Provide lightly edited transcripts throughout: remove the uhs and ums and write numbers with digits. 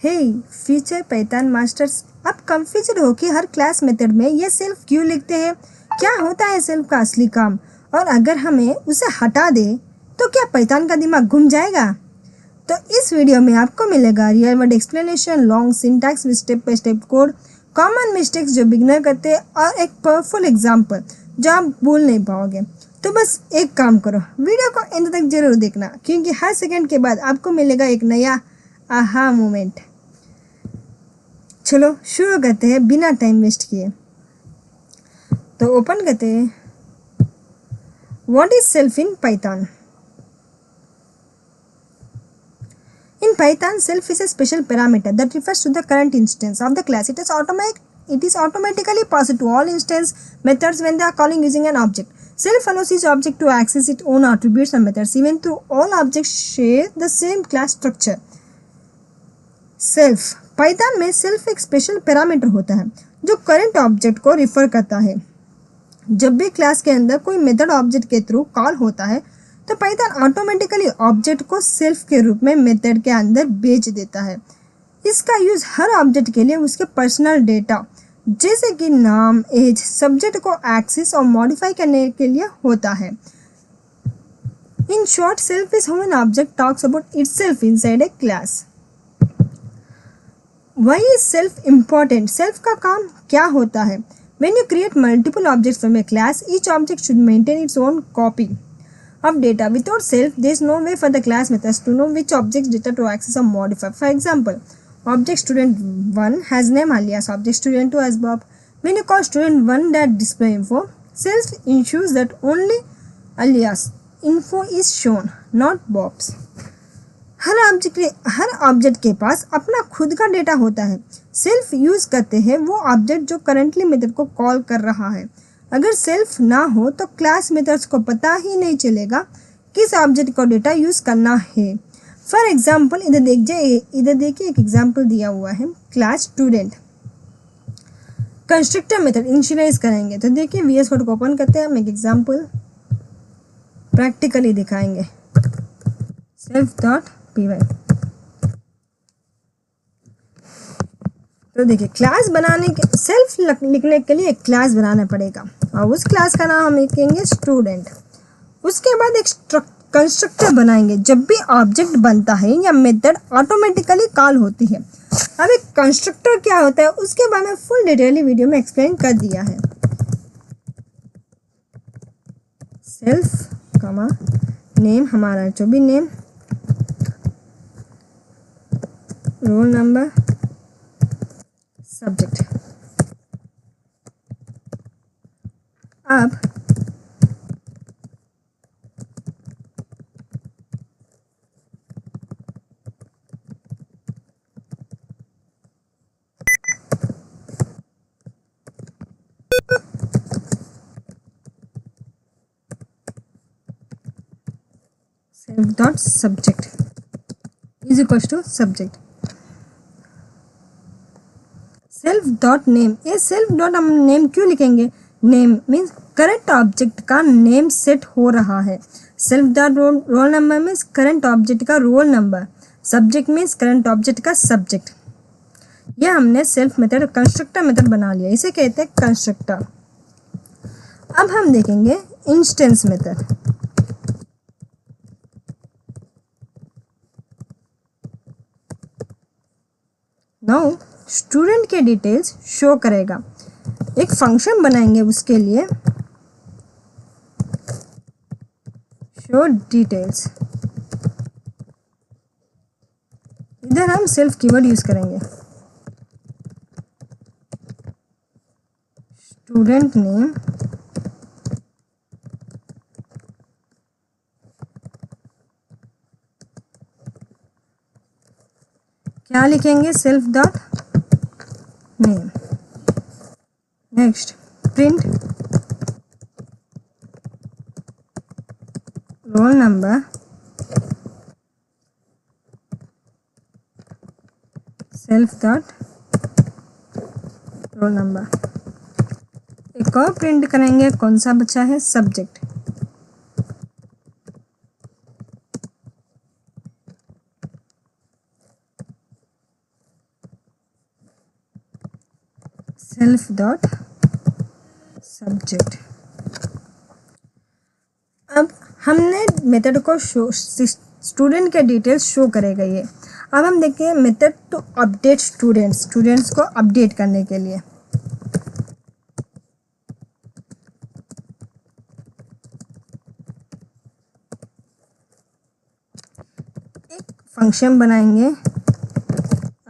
हे future Python masters, आप confuse हो कि हर क्लास मेथड में ये सेल्फ क्यों लिखते हैं। क्या होता है सेल्फ का असली काम, और अगर हमें उसे हटा दे तो क्या पाइथन का दिमाग घूम जाएगा। तो इस वीडियो में आपको मिलेगा real word explanation, long syntax, step by step code, common mistakes जो बिगनर करते हैं और एक पावरफुल एग्जाम्पल जो आप भूल नहीं पाओगे। तो बस एक काम करो, वीडियो को एंड तक जरूर देखना, क्योंकि हर सेकंड के बाद आपको मिलेगा एक नया आहा मोमेंट। चलो शुरू करते हैं बिना टाइम वेस्ट किए। तो ओपन करते हैं what is self in Python. In Python, self is a special parameter that refers to the current instance of the class. It is automatically passed to all instance methods when they are calling using an object. Self allows each object to access its own attributes and methods, even though all objects share the same class structure. Self Python में self एक special parameter होता है जो current object को refer करता है। जब भी क्लास के अंदर कोई मेथड ऑब्जेक्ट के थ्रू कॉल होता है तो पाइथन ऑटोमेटिकली ऑब्जेक्ट को सेल्फ के रूप में मेथड के अंदर भेज देता है। इसका यूज हर ऑब्जेक्ट के लिए उसके पर्सनल डेटा जैसे कि नाम, एज, सब्जेक्ट को एक्सेस और मॉडिफाई करने के लिए होता है। In short, self is how an object talks about itself inside a class. Why is self important? Self का काम क्या होता है? When you create multiple objects from a class, each object should maintain its own copy of data. Without self, there is no way for the class methods to know which object's data to access or modify. For example, object student1 has name alias object student2 has Bob. When you call student1.display info, self ensures that only alias info is shown, not Bob's. Her object के पास अपना खुद का data होता है। Self use करते हैं वो object जो करंटली मेथड को कॉल कर रहा है। अगर सेल्फ ना हो तो क्लास मेथड्स को पता ही नहीं चलेगा किस ऑब्जेक्ट को डेटा यूज करना है। फॉर एग्जाम्पल इधर देखिए एक एग्जाम्पल दिया हुआ है, class student constructor method initialize करेंगे। तो देखिए वीएस कोड को ओपन करते हैं, हम एक एग्जाम्पल प्रैक्टिकली दिखाएंगे। self.py। तो देखिए क्लास बनाने के सेल्फ लिखने के लिए एक क्लास बनाना पड़ेगा और उस क्लास का नाम हम लिखेंगे स्टूडेंट। उसके बाद एक कंस्ट्रक्टर बनाएंगे। जब भी ऑब्जेक्ट बनता है या मेथड ऑटोमेटिकली कॉल होती है। अब एक कंस्ट्रक्टर क्या होता है उसके बारे में फुल डिटेल वीडियो में एक्सप्लेन कर दिया है। सेल्फ कमा नेम, हमारा जो भी नेम, रोल नंबर, सब्जेक्ट। अब self dot subject is equal to subject. Self dot name, ये सेल्फ डॉट हम नेम क्यों लिखेंगे? नेम मीन्स करंट ऑब्जेक्ट का नेम सेट हो रहा है। Self dot roll number means current object का roll number. Subject means current object का सब्जेक्ट। यह हमने सेल्फ मेथड कंस्ट्रक्टर मेथड बना लिया, इसे कहते हैं कंस्ट्रक्टर। अब हम देखेंगे इंस्टेंस मेथड। नाउ स्टूडेंट के डिटेल्स शो करेगा। एक फंक्शन बनाएंगे उसके लिए, शो डिटेल्स। इधर हम सेल्फ कीवर्ड यूज करेंगे। स्टूडेंट नेम, क्या लिखेंगे? Self dot name. Next print roll number, self dot roll number. एक और प्रिंट करेंगे, कौन सा बचा है? सब्जेक्ट। Self dot subject. अब हमने मेथड को स्टूडेंट के डिटेल्स शो करेगा ये। अब हम देखिए मेथड टू अपडेट स्टूडेंट्स को अपडेट करने के लिए एक फंक्शन बनाएंगे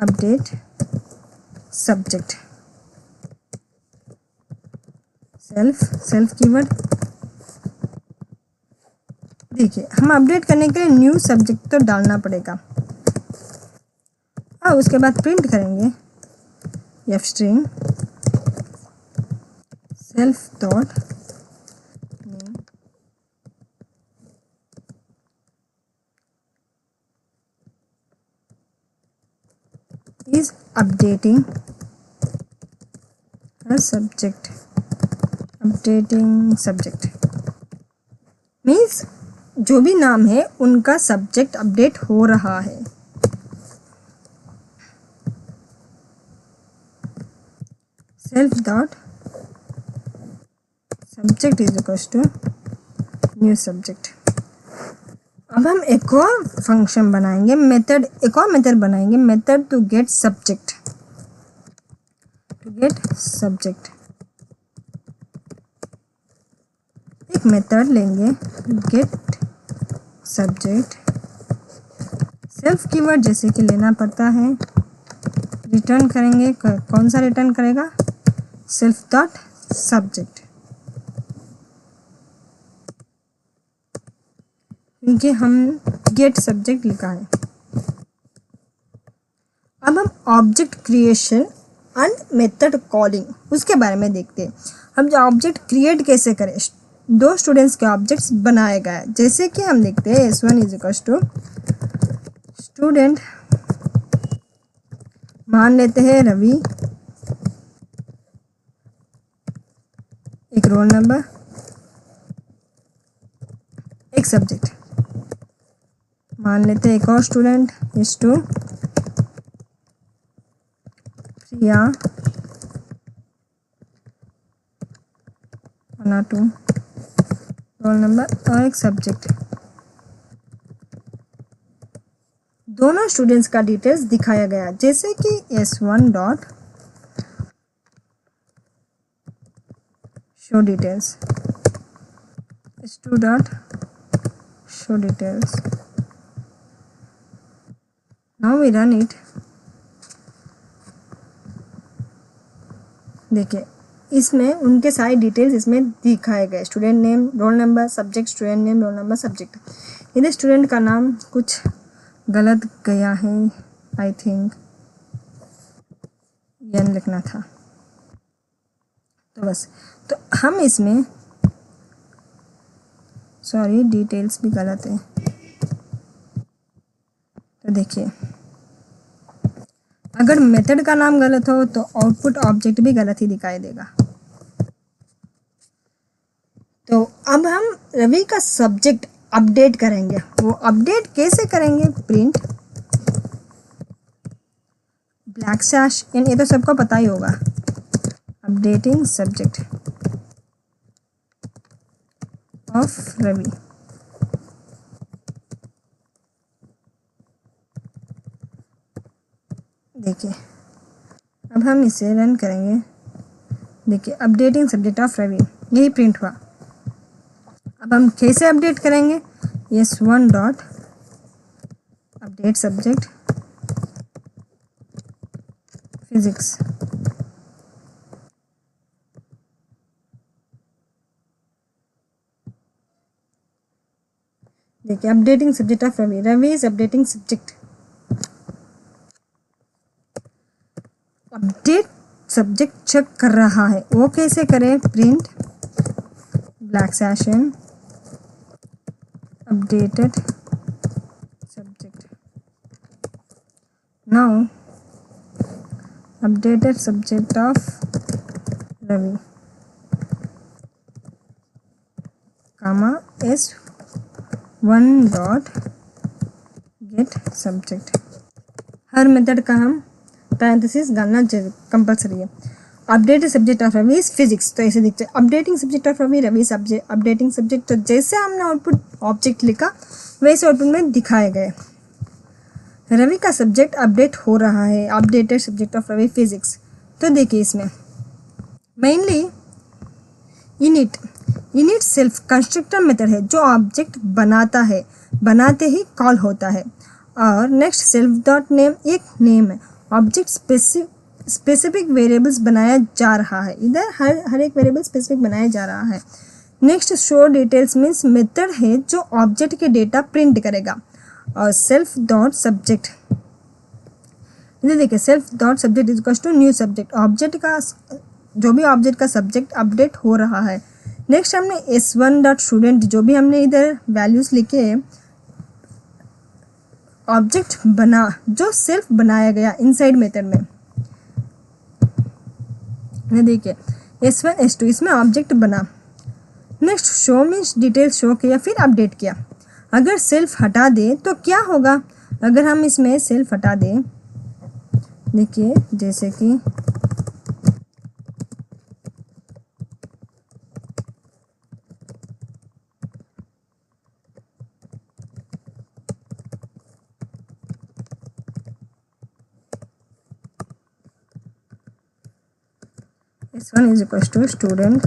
अपडेट सब्जेक्ट। Self keyword. देखिए हम अपडेट करने के लिए न्यू सब्जेक्ट तो डालना पड़ेगा और उसके बाद प्रिंट करेंगे F string self dot name is updating a subject। Updating subject means जो भी नाम है उनका सब्जेक्ट अपडेट हो रहा है। Self dot subject is equals to new subject. अब हम एक और फंक्शन बनाएंगे एक और मेथड बनाएंगे मेथड टू गेट सब्जेक्ट। एक मेथड लेंगे गेट सब्जेक्ट। सेल्फ कीवर्ड जैसे कि लेना पड़ता है। रिटर्न करेंगे कौन सा रिटर्न करेगा सेल्फ डॉट सब्जेक्ट, क्योंकि हम गेट सब्जेक्ट लिखा है। अब हम object creation and method calling उसके बारे में देखते हैं। हम जो ऑब्जेक्ट क्रिएट कैसे करें, दो स्टूडेंट्स के ऑब्जेक्ट्स बनाए गए जैसे कि हम देखते हैं S1 is equals to student, मान लेते हैं रवि, एक रोल नंबर, एक सब्जेक्ट, मान लेते हैं एक और स्टूडेंट S2 प्रिया, 1 2 रोल नंबर और एक सब्जेक्ट। दोनों स्टूडेंट्स का डिटेल्स दिखाया गया जैसे कि S1 dot show details, S2 dot show details. Now we run it. देखिए इसमें उनके सारे डिटेल्स इसमें दिखाए गए, student name, roll number, subject, student name, roll number, subject. इधर स्टूडेंट का नाम कुछ गलत गया है, आई थिंक यन लिखना था, तो बस तो हम इसमें सॉरी डिटेल्स भी गलत है। तो देखिए अगर मेथड का नाम गलत हो तो आउटपुट ऑब्जेक्ट भी गलत ही दिखाई देगा। तो अब हम रवि का सब्जेक्ट अपडेट करेंगे। वो अपडेट कैसे करेंगे, प्रिंट ब्लैक स्लैश इन, ये तो सबको पता ही होगा, अपडेटिंग सब्जेक्ट ऑफ रवि। देखिए अब हम इसे रन करेंगे। देखिए अपडेटिंग सब्जेक्ट ऑफ रवि, यही प्रिंट हुआ। अब हम कैसे अपडेट करेंगे, S1 dot update subject physics. देखिए updating subject of Ravi, Ravi is updating subject. Update subject check कर रहा है, वो कैसे करें, print black slash in updated subject. Now updated subject of Ravi comma S1 dot get subject. हर मेथड का हम पैरेंथेसिस डालना कंपलसरी है। Updated subject of Ravi is physics, तो ऐसे दिखते हैं updating subject of Ravi, Ravi subject updating subject. तो जैसे हमने आउटपुट ऑब्जेक्ट लिखा वैसे आउटपुट में दिखाए गए। रवि का सब्जेक्ट अपडेट हो रहा है, updated subject of Ravi physics. तो देखिए इसमें mainly init self constructor method है जो ऑब्जेक्ट बनाता है, बनाते ही कॉल होता है। और नेक्स्ट सेल्फ डॉट नेम एक नेम है, ऑब्जेक्ट स्पेसिफिक वेरिएबल्स बनाया जा रहा है, इधर हर एक वेरिएबल स्पेसिफिक बनाया जा रहा है। Next show details means method है जो ऑब्जेक्ट के डेटा प्रिंट करेगा। और सेल्फ डॉट सब्जेक्ट, इधर देखिए self dot subject is equals to new subject, object का जो भी ऑब्जेक्ट का सब्जेक्ट अपडेट हो रहा है। नेक्स्ट हमने s1 डॉट स्टूडेंट, जो भी हमने इधर वैल्यूज लिखे ऑब्जेक्ट बना जो सेल्फ बनाया गया इनसाइड मेथड में। देखिए s1 s2 इसमें ऑब्जेक्ट बना। Next show means detail show किया फिर अपडेट किया। अगर सेल्फ हटा दे तो क्या होगा, अगर हम इसमें सेल्फ हटा दें, देखिए जैसे कि s1 is equal to student,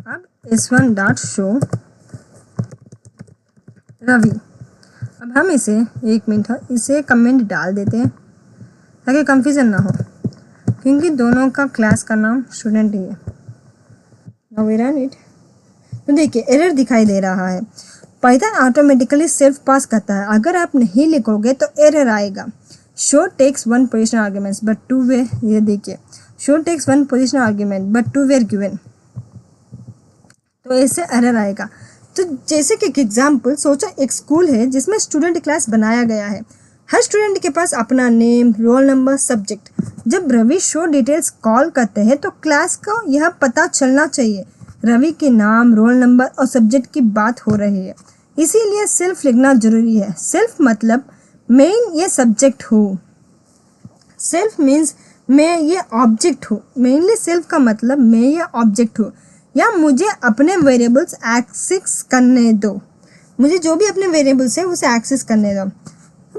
अब s1 डॉट शो रवि। अब हम इसे एक मिनट इसे कमेंट डाल देते हैं ताकि कंफ्यूजन ना हो, क्योंकि दोनों का क्लास का नाम स्टूडेंट ही है। Now we run it. तो देखिए एरर दिखाई दे रहा है, पाइथन ऑटोमेटिकली सेल्फ पास करता है, अगर आप नहीं लिखोगे तो एरर आएगा। Show takes one positional arguments but two were, ये देखिए show takes one positional argument but two were given, तो ऐसे एरर आएगा। तो जैसे कि एग्जाम्पल सोचा एक स्कूल है जिसमें स्टूडेंट क्लास बनाया गया है, हर स्टूडेंट के पास अपना नेम, रोल नंबर, सब्जेक्ट। जब रवि शो डिटेल्स कॉल करते हैं तो क्लास को यह पता चलना चाहिए रवि के नाम, रोल नंबर और सब्जेक्ट की बात हो रही है, इसीलिए सेल्फ लिखना जरूरी है। सेल्फ मतलब मैं ये सब्जेक्ट हूँ, सेल्फ मीन्स मैं ये ऑब्जेक्ट हूँ। मेनली सेल्फ का मतलब मैं ये ऑब्जेक्ट हूँ, या मुझे अपने वेरिएबल्स एक्सेस करने दो, मुझे जो भी अपने वेरिएबल्स है उसे एक्सेस करने दो।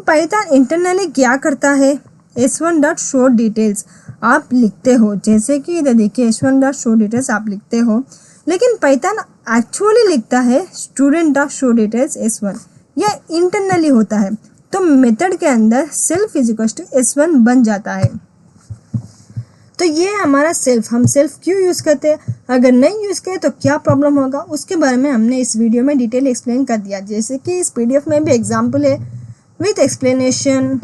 पाइथन इंटरनली क्या करता है, s1 डॉट शो डिटेल्स आप लिखते हो, जैसे कि इधर देखिए s1 डॉट शो डिटेल्स आप लिखते हो, लेकिन पाइथन एक्चुअली लिखता है student dot show details s1, यह इंटरनली होता है। तो मेथड के अंदर self is equal to s1 बन जाता है। तो ये हमारा सेल्फ, हम सेल्फ क्यों यूज़ करते हैं, अगर नहीं यूज़ करें तो क्या प्रॉब्लम होगा, उसके बारे में हमने इस वीडियो में डिटेल एक्सप्लेन कर दिया। जैसे कि इस PDF में भी एग्जाम्पल है विथ एक्सप्लेनेशन,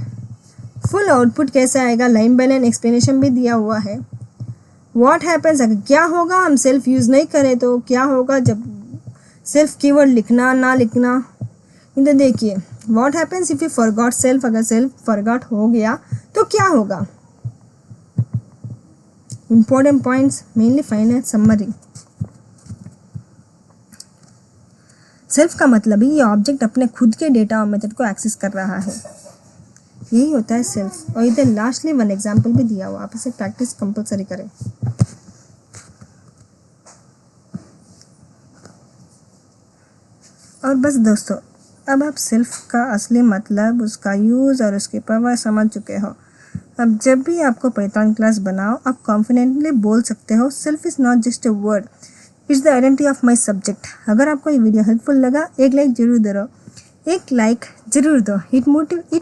फुल आउटपुट कैसा आएगा, लाइन बाय लाइन एक्सप्लेनेशन भी दिया हुआ है। व्हाट हैपन्स, अगर क्या होगा हम सेल्फ यूज़ नहीं करें तो क्या होगा, जब सेल्फ कीवर्ड लिखना ना लिखना। इधर देखिए what happens if you forgot self, अगर सेल्फ फॉरगॉट हो गया तो क्या होगा। Important points mainly final summary. Self का मतलब ही ये ऑब्जेक्ट अपने खुद के डेटा और मेथड को एक्सेस कर रहा है, यही होता है सेल्फ। और इधर लास्टली वन एग्जांपल भी दिया हुआ, आप इसे प्रैक्टिस कंपलसरी करें। और बस दोस्तों, अब आप सेल्फ का असली मतलब, उसका यूज़ और उसकी पावर समझ चुके हो। अब जब भी आपको पाइथन क्लास बनाओ, आप कॉन्फिडेंटली बोल सकते हो self is not just a word, it's the identity of my subject. अगर आपको ये वीडियो हेल्पफुल लगा एक लाइक जरूर दो, एक लाइक जरूर दो, it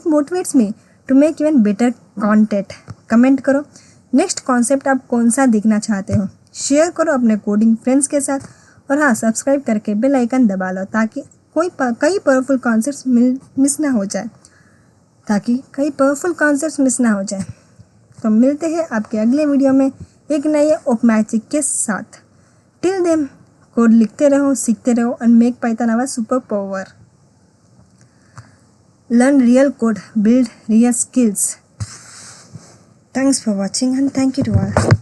motivates me to make even better content. Comment करो नेक्स्ट कॉन्सेप्ट आप कौन सा देखना चाहते हो, शेयर करो अपने कोडिंग फ्रेंड्स के साथ, और हाँ सब्सक्राइब करके बेल आइकन दबा लो ताकि कई पावरफुल कॉन्सेप्ट्स मिस ना हो जाए, तो मिलते हैं आपके अगले वीडियो में एक नए ओप मैजिक के साथ। टिल देन कोड लिखते रहो, सीखते रहो and make Python our super power. Learn real code, build real skills. Thanks for watching and thank you to all.